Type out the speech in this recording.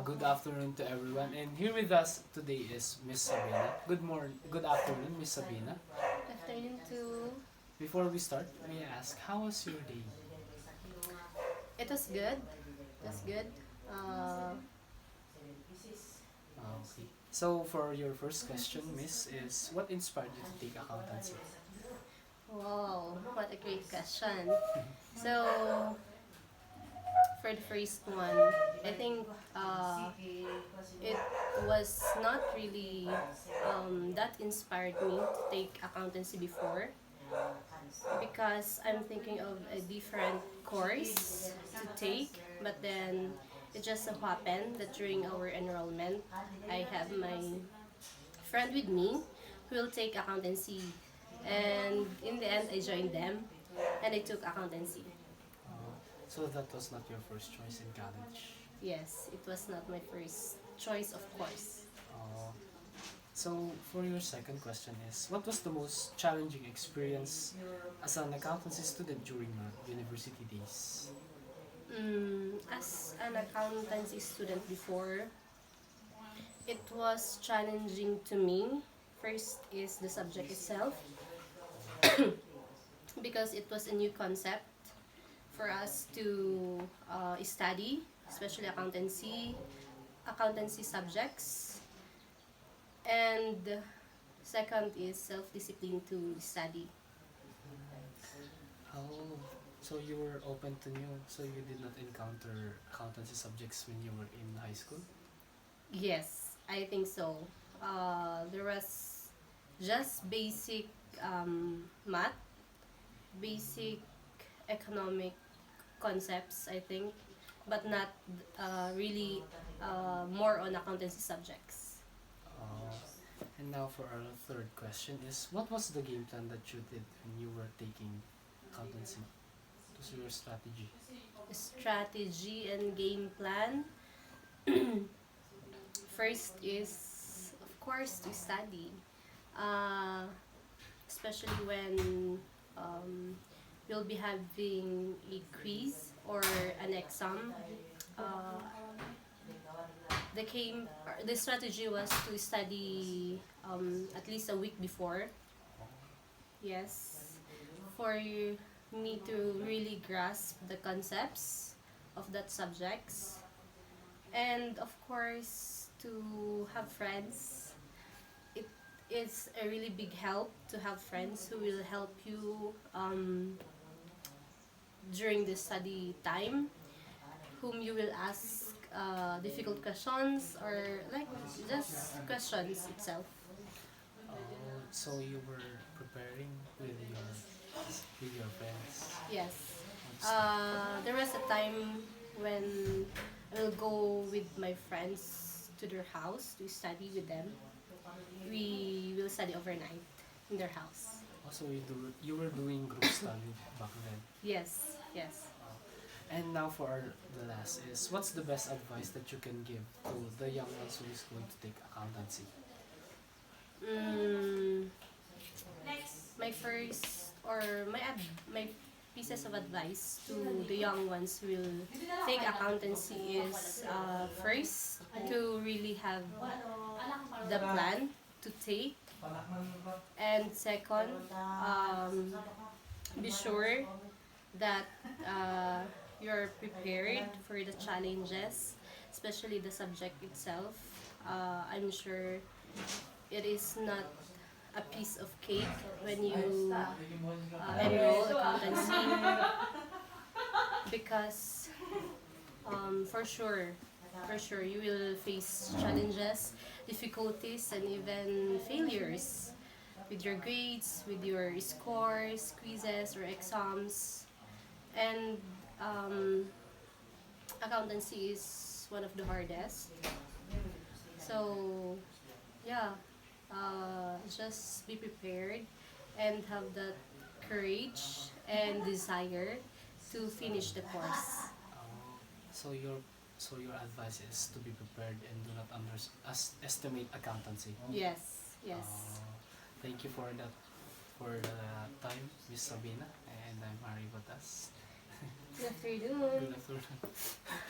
Good afternoon to everyone. And here with us today is Miss Sabina. Good afternoon, Miss Sabina. Afternoon to Before we start, may I ask, how was your day? it was good. It was good. Uh, Okay. So for your first question, Miss, is what inspired you to take accountancy? wow, what a great question. So for the first one, I think it was not really that inspired me to take accountancy before because I'm thinking of a different course to take, but then it just so happened that during our enrollment, I have my friend with me who will take accountancy. And in the end, I joined them and I took accountancy. Uh, so that was not your first choice in college. Yes, it was not my first choice, of course. Uh, so for your second question is, what was the most challenging experience as an accountancy student during your university days? As an accountancy student before, it was challenging to me. First is the subject itself because it was a new concept for us to study, especially accountancy subjects. And second is self-discipline to study. Oh, so you were open to new, so you did not encounter accountancy subjects when you were in high school? Yes, I think so. There was just basic math, basic economic concepts, I think, but not really more on accountancy subjects. Uh, and now for our third question is, what was the game plan that you did when you were taking accountancy? What was your strategy? Strategy and game plan. First is, of course, to study, uh, especially when we'll be having a quiz or an exam. Uh, the strategy was to study at least a week before. Yes, for me to really grasp the concepts of that subjects, and of course to have friends. It is a really big help to have friends who will help you during the study time, whom you will ask difficult questions or like just questions itself. So you were preparing with your friends. Yes. What's that? There was a time when I will go with my friends to their house to study with them. We will study overnight in their house. Also, you were doing group study back then. Yes, yes. And now for the last is, what's the best advice that you can give to the young ones who is going to take accountancy? Mm, my first or my pieces of advice to the young ones who will take accountancy is first to really have the plan to take, and second, be sure that you're prepared for the challenges, especially the subject itself. I'm sure it is not a piece of cake when you enroll accountancy because for sure you will face challenges, difficulties, and even failures with your grades, with your scores, quizzes, or exams. And um, accountancy is one of the hardest. So, yeah, just be prepared and have that courage and desire to finish the course. Oh, so your advice is to be prepared and do not estimate accountancy. Yes, yes. Thank you for the time, Miss Sabina, and I'm Harry Wad-as. Good afternoon. Good afternoon.